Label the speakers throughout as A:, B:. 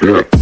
A: Yeah.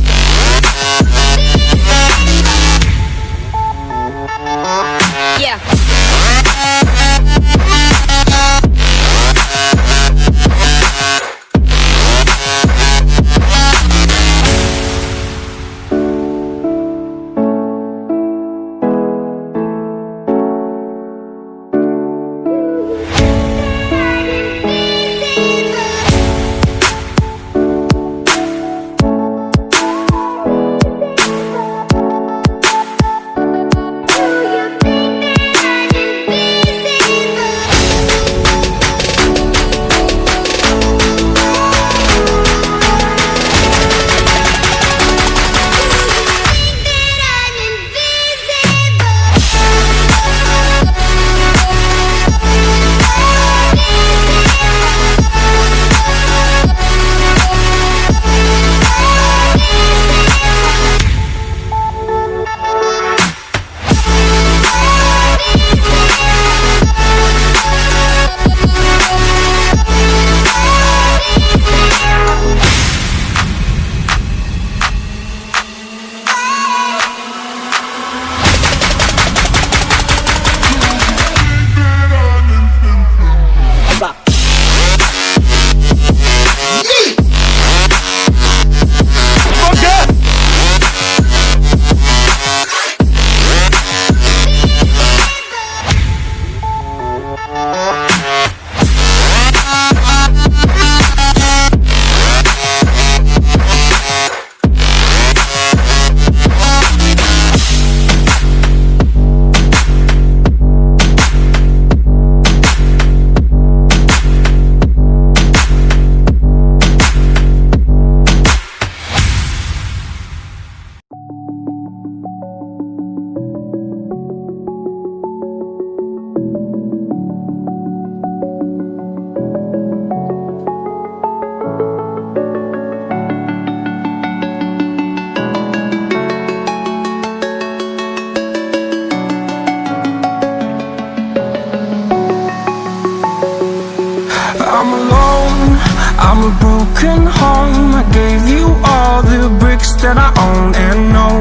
B: I'm alone, I'm a broken home. I gave you all the bricks that I own and know.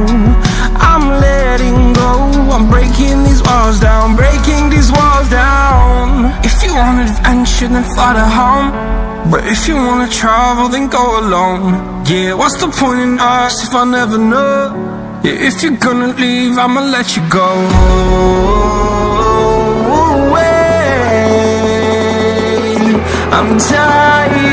B: I'm letting go, I'm breaking these walls down, breaking these walls down. If you want adventure, then fly to home. But if you wanna travel, then go alone. Yeah, what's the point in us if I never know? Yeah, if you're gonna leave, I'ma let you go. I'm tired